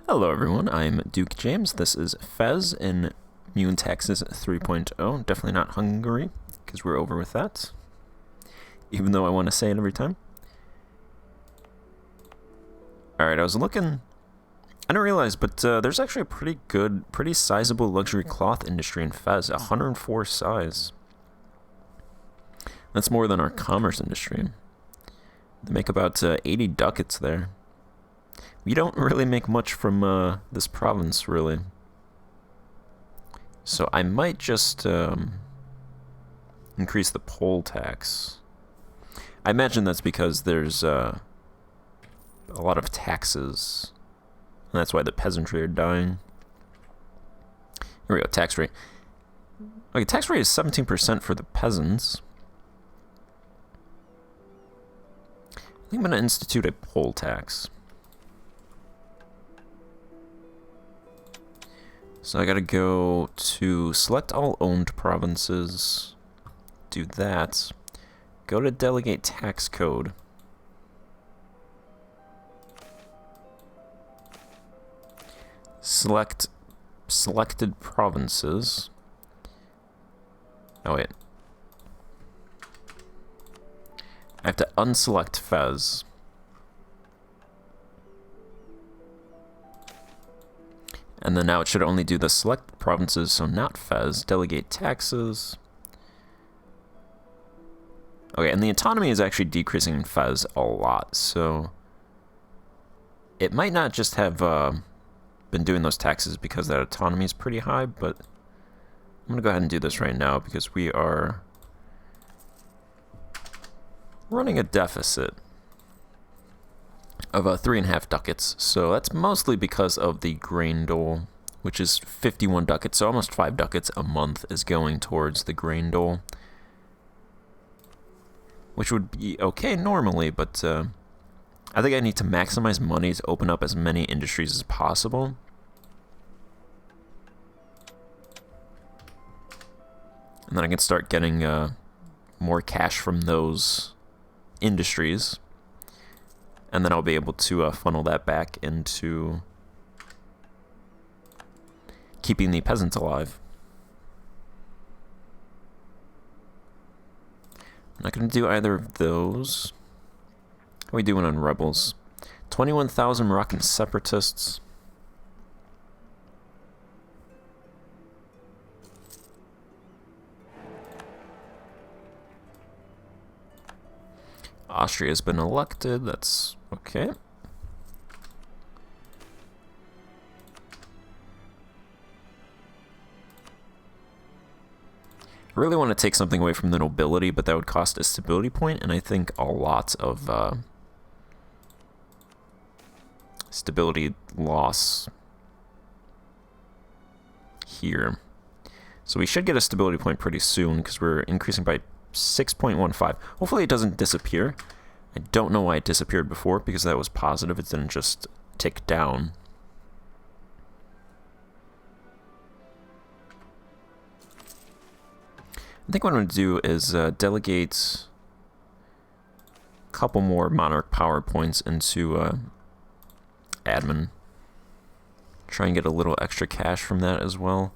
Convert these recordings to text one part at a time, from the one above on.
Hello everyone, I'm Duke James. This is Fez in Meiou and Taxes 3.0. Definitely not Hungary, because we're over with that. Even though I want to say it every time. Alright, I was looking... I didn't realize, but there's actually a pretty sizable luxury cloth industry in Fez. 104 size. That's more than our commerce industry. They make about 80 ducats there. We don't really make much from this province, really. So I might just increase the poll tax. I imagine that's because there's a lot of taxes. And that's why the peasantry are dying. Here we go, tax rate. Okay, tax rate is 17% for the peasants. I think I'm going to institute a poll tax. So I gotta go to select all owned provinces, do that, go to delegate tax code. Select selected provinces. Oh wait. I have to unselect Fez. And then now it should only do the select provinces, so not Fez. Delegate taxes. Okay, and the autonomy is actually decreasing in Fez a lot, so... It might not just have been doing those taxes because that autonomy is pretty high, but... I'm going to go ahead and do this right now because we are... running a deficit of 3.5 ducats, so that's mostly because of the grain dole, which is 51 ducats, so almost 5 ducats a month is going towards the grain dole, which would be okay normally, but I think I need to maximize money to open up as many industries as possible. And then I can start getting more cash from those industries. And then I'll be able to funnel that back into keeping the peasants alive. I'm not going to do either of those. How are we doing on rebels? 21,000 Moroccan separatists. Austria has been elected, that's okay. I really want to take something away from the nobility, but that would cost a stability point, and I think a lot of stability loss here. So we should get a stability point pretty soon, because we're increasing by 6.15. Hopefully it doesn't disappear. I don't know why it disappeared before, because that was positive. It didn't just tick down. I think what I'm going to do is delegate a couple more monarch power points into admin. Try and get a little extra cash from that as well.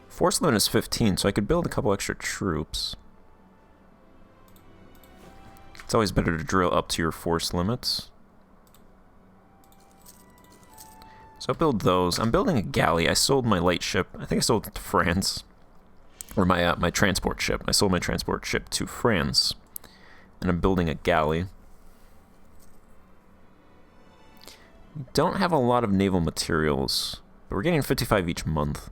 Force limit is 15, so I could build a couple extra troops. It's always better to drill up to your force limits. So I'll build those. I'm building a galley. I sold my light ship. I think I sold it to France. Or my transport ship. I sold my transport ship to France. And I'm building a galley. We don't have a lot of naval materials, but we're getting 55 each month.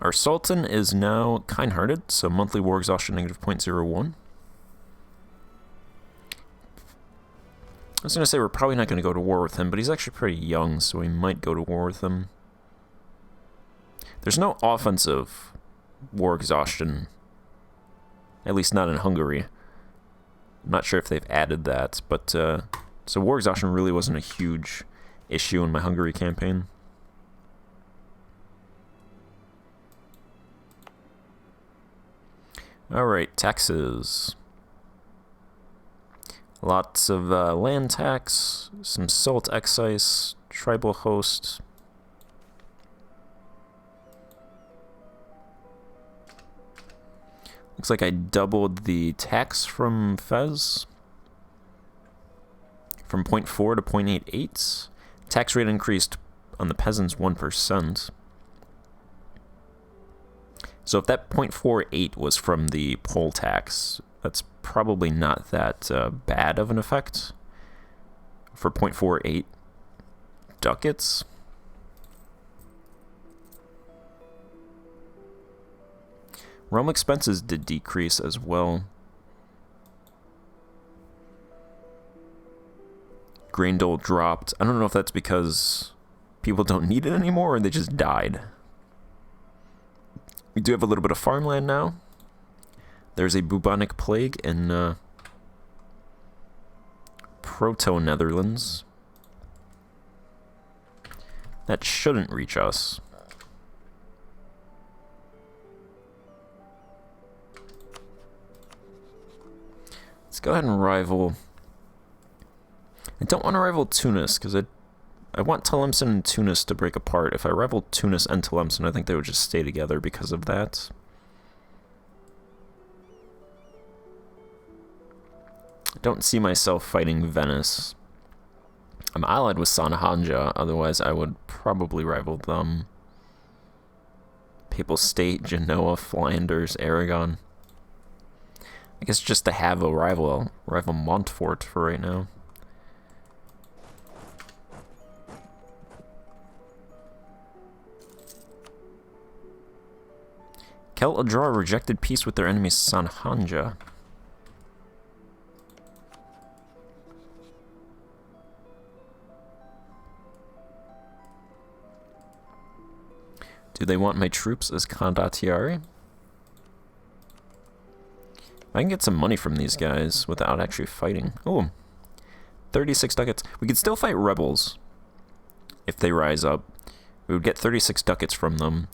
Our Sultan is now kind-hearted, so monthly war exhaustion negative 0.01. I was going to say we're probably not going to go to war with him, but he's actually pretty young, so we might go to war with him. There's no offensive war exhaustion, at least not in Hungary. I'm not sure if they've added that, but so war exhaustion really wasn't a huge issue in my Hungary campaign. Alright, taxes. Lots of land tax, some salt excise, tribal host. Looks like I doubled the tax from Fez from 0.4 to 0.88. Tax rate increased on the peasants 1%. So if that 0.48 was from the poll tax, that's probably not that bad of an effect for 0.48 ducats. Realm expenses did decrease as well. Grain dole dropped. I don't know if that's because people don't need it anymore or they just died. We do have a little bit of farmland now. There's a bubonic plague in Proto-Netherlands. That shouldn't reach us. Let's go ahead and rival. I don't want to rival Tunis because I want Tlemcen and Tunis to break apart. If I rival Tunis and Tlemcen, I think they would just stay together because of that. I don't see myself fighting Venice. I'm allied with Sanhanja, otherwise I would probably rival them. Papal State, Genoa, Flanders, Aragon. I guess just to have a rival Montfort for right now. Celt draw a rejected peace with their enemy Sanhanja. Do they want my troops as condottieri? I can get some money from these guys without actually fighting. Oh, 36 ducats. We could still fight rebels if they rise up. We would get 36 ducats from them.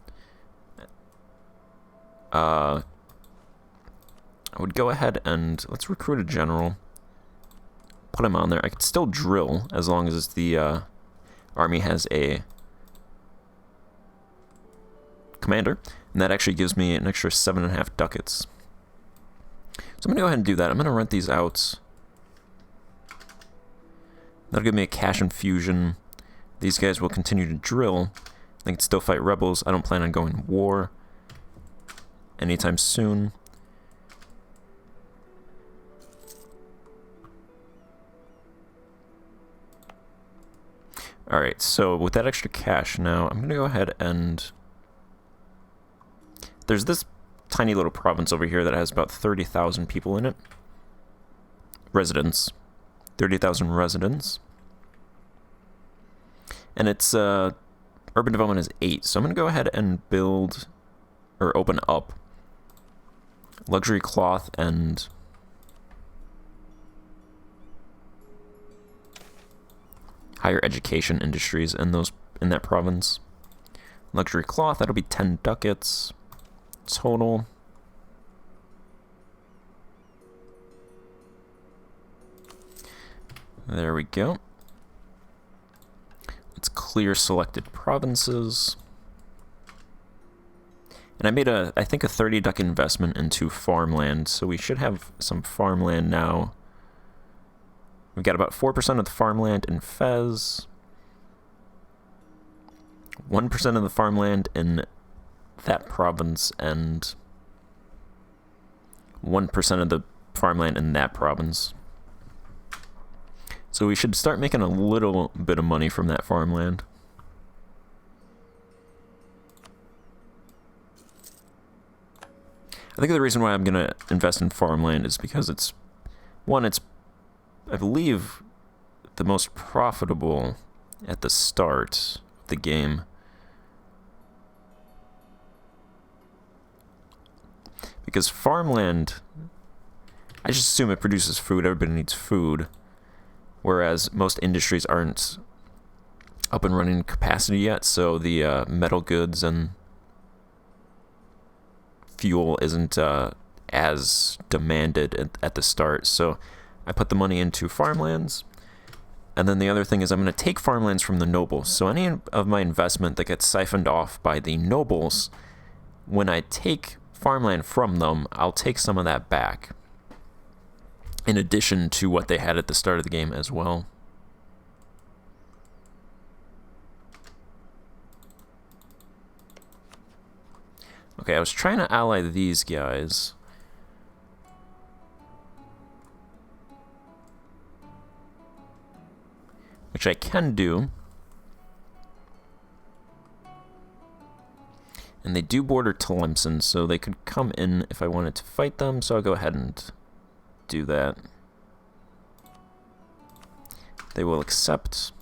I would go ahead and let's recruit a general. Put him on there. I could still drill as long as the army has a commander, and that actually gives me an extra 7.5 ducats. So I'm going to go ahead and do that. I'm going to rent these out. That'll give me a cash infusion. These guys will continue to drill. They can still fight rebels. I don't plan on going to war anytime soon. Alright, so with that extra cash now, I'm going to go ahead and... There's this tiny little province over here that has about 30,000 people in it. Residents. 30,000 residents. And its urban development is 8. So I'm going to go ahead and build, or open up, luxury cloth and higher education industries in that province. Luxury cloth, that'll be 10 ducats. Total. There we go. Let's clear selected provinces. And I made I think a 30 ducat investment into farmland, so we should have some farmland now. We've got about 4% of the farmland in Fez. 1% of the farmland in that province, and 1% of the farmland in that province. So we should start making a little bit of money from that farmland. I think the reason why I'm going to invest in farmland is because it's, I believe, the most profitable at the start of the game. Because farmland, I just assume it produces food. Everybody needs food. Whereas most industries aren't up and running capacity yet. So the metal goods and fuel isn't as demanded at the start. So I put the money into farmlands. And then the other thing is I'm going to take farmlands from the nobles. So any of my investment that gets siphoned off by the nobles, when I take farmland from them, I'll take some of that back. In addition to what they had at the start of the game as well. Okay, I was trying to ally these guys. Which I can do. And they do border Tlemcen, so they could come in if I wanted to fight them, so I'll go ahead and do that. They will accept.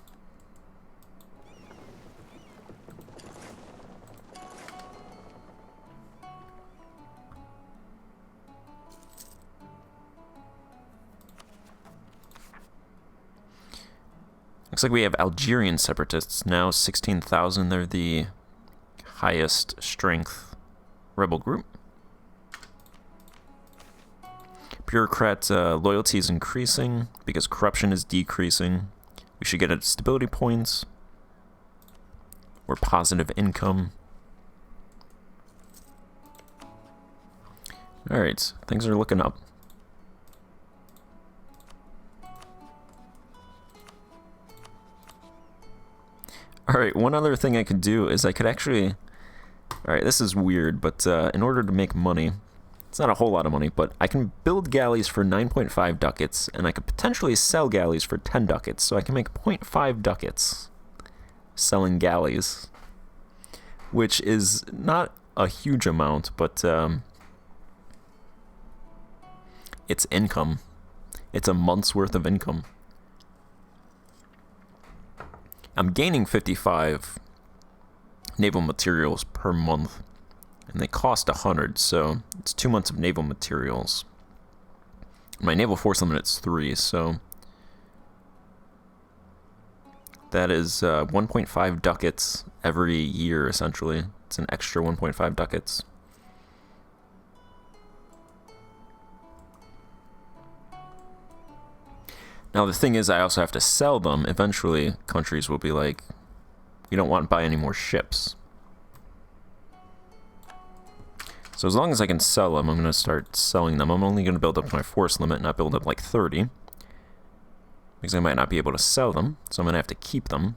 Looks like we have Algerian separatists now, 16,000. They're the highest strength rebel group. Bureaucrat loyalty is increasing because corruption is decreasing. We should get at stability points or positive income. Alright, things are looking up. Alright, one other thing I could do is I could actually... Alright, this is weird, but in order to make money, it's not a whole lot of money, but I can build galleys for 9.5 ducats, and I could potentially sell galleys for 10 ducats, so I can make 0.5 ducats selling galleys, which is not a huge amount, but it's income. It's a month's worth of income. I'm gaining 55 naval materials per month, and they cost 100, so it's 2 months of naval materials. My naval force limit is 3, so that is 1.5 ducats every year, essentially. It's an extra 1.5 ducats. Now the thing is, I also have to sell them. Eventually, countries will be like, we don't want to buy any more ships. So as long as I can sell them, I'm going to start selling them. I'm only going to build up my force limit, not build up like 30. Because I might not be able to sell them, so I'm going to have to keep them.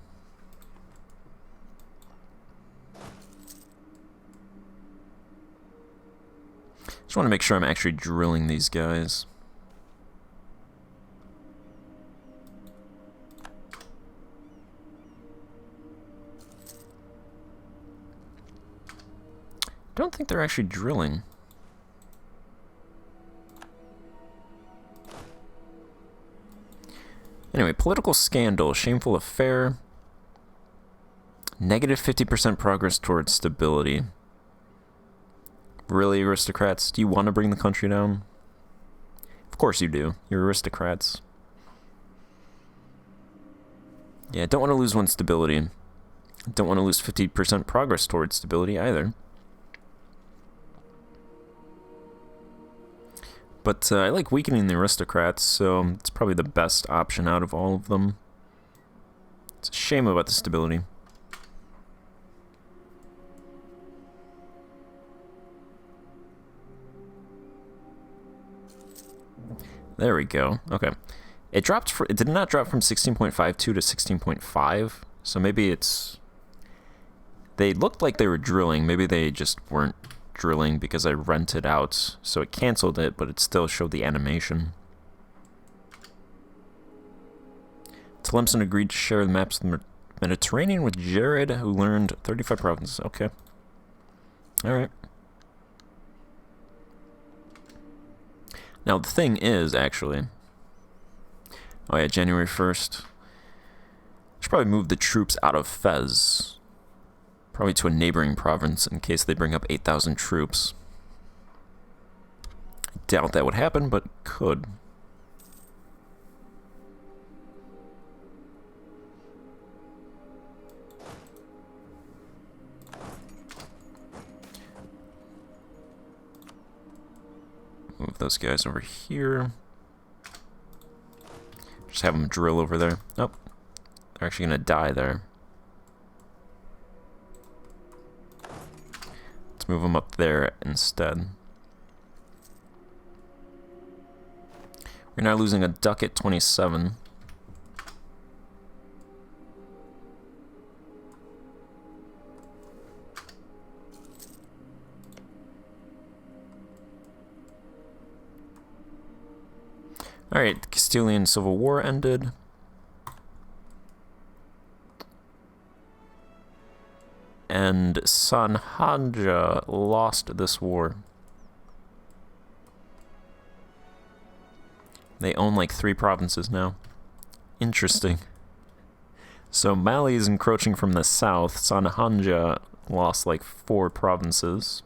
Just want to make sure I'm actually drilling these guys. Don't think they're actually drilling. Anyway, political scandal, shameful affair, negative 50% progress towards stability. Really, aristocrats? Do you want to bring the country down? Of course you do. You're aristocrats. Yeah, don't want to lose one stability. Don't want to lose 50% progress towards stability either. But I like weakening the aristocrats, so it's probably the best option out of all of them. It's a shame about the stability. There we go. Okay. It did not drop from 16.52 to 16.5, so maybe it's... They looked like they were drilling. Maybe they just weren't drilling because I rented out, so it canceled it, but it still showed the animation. Tlemcen agreed to share the maps of the Mediterranean with Jared, who learned 35 provinces. Okay. Alright. Now, the thing is, actually... Oh yeah, January 1st. I should probably move the troops out of Fez. Probably to a neighboring province in case they bring up 8,000 troops. I doubt that would happen, but could. Move those guys over here. Just have them drill over there. Nope. They're actually going to die there. Let's move them up there instead. We're now losing a duck at 27. Alright, the Castilian Civil War ended. And Sanhanja lost this war. They own like 3 provinces now. Interesting. So Mali is encroaching from the south. Sanhanja lost like 4 provinces.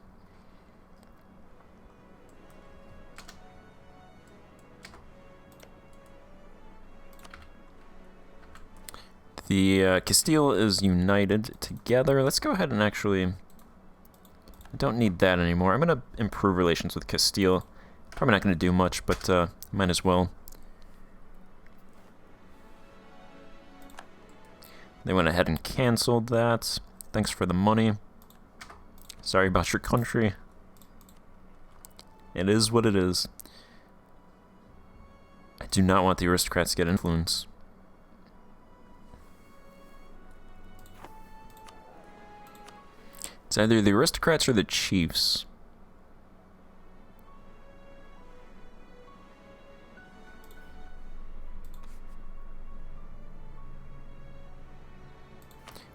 The Castile is united together. Let's go ahead and actually... I don't need that anymore. I'm going to improve relations with Castile. Probably not going to do much, but might as well. They went ahead and canceled that. Thanks for the money. Sorry about your country. It is what it is. I do not want the aristocrats to get influence. It's either the aristocrats or the chiefs.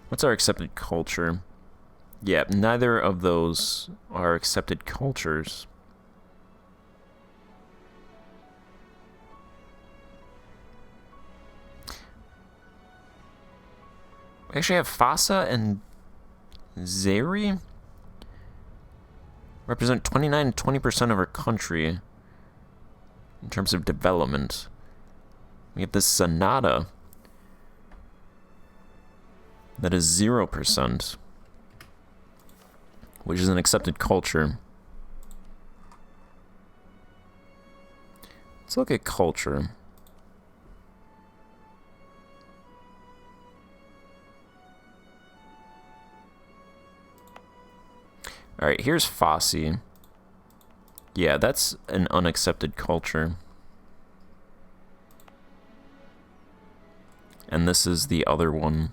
What's our accepted culture? Yeah, neither of those are accepted cultures. We actually have Fasa and Zeri represent 29 and 20% of our country in terms of development. We have this Sonata that is 0%, which is an accepted culture. Let's look at culture. Alright, here's Fosse. Yeah, that's an unaccepted culture. And this is the other one.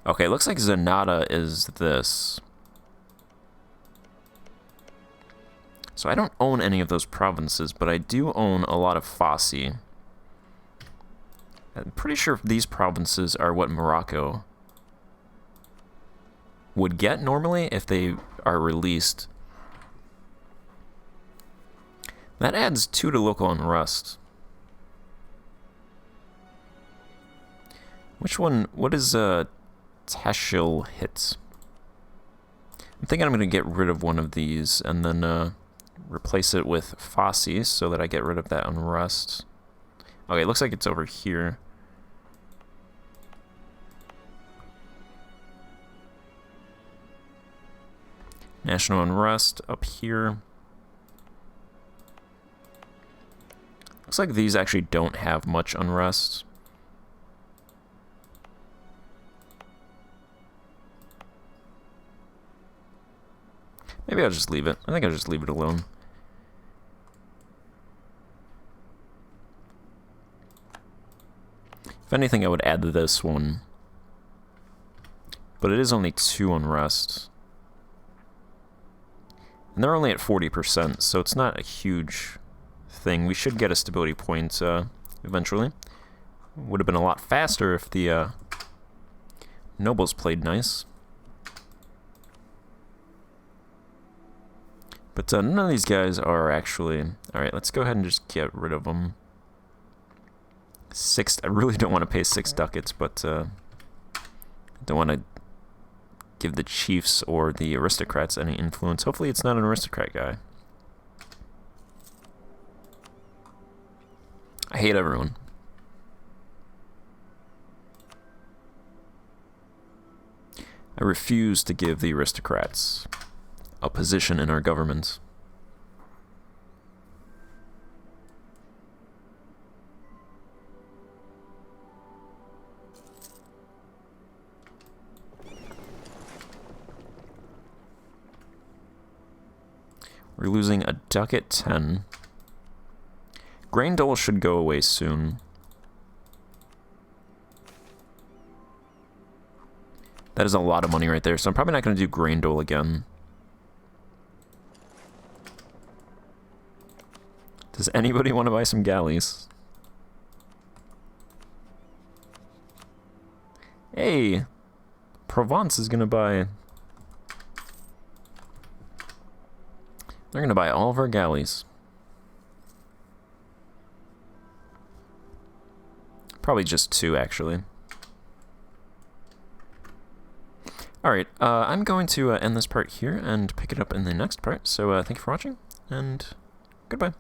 Okay, looks like Zanata is this. So I don't own any of those provinces, but I do own a lot of Fosse. I'm pretty sure these provinces are what Morocco would get normally if they are released. That adds 2 to local unrest. Which one? What is Tashil hit? I'm thinking I'm going to get rid of one of these and then replace it with Fosse so that I get rid of that unrest. Okay, it looks like it's over here. National unrest up here. Looks like these actually don't have much unrest. Maybe I'll just leave it. I think I'll just leave it alone. If anything, I would add this one. But it is only 2 unrest. And they're only at 40%, so it's not a huge thing. We should get a stability point eventually. Would have been a lot faster if the nobles played nice. But none of these guys are actually... Alright, let's go ahead and just get rid of them. I really don't want to pay 6 ducats, but I don't want to give the chiefs or the aristocrats any influence. Hopefully it's not an aristocrat guy. I hate everyone. I refuse to give the aristocrats a position in our government. We're losing a ducat 10. Grain dole should go away soon. That is a lot of money right there, so I'm probably not going to do grain dole again. Does anybody want to buy some galleys? Hey! Provence is going to buy... They're going to buy all of our galleys. Probably just 2, actually. Alright, I'm going to end this part here and pick it up in the next part. So thank you for watching, and goodbye.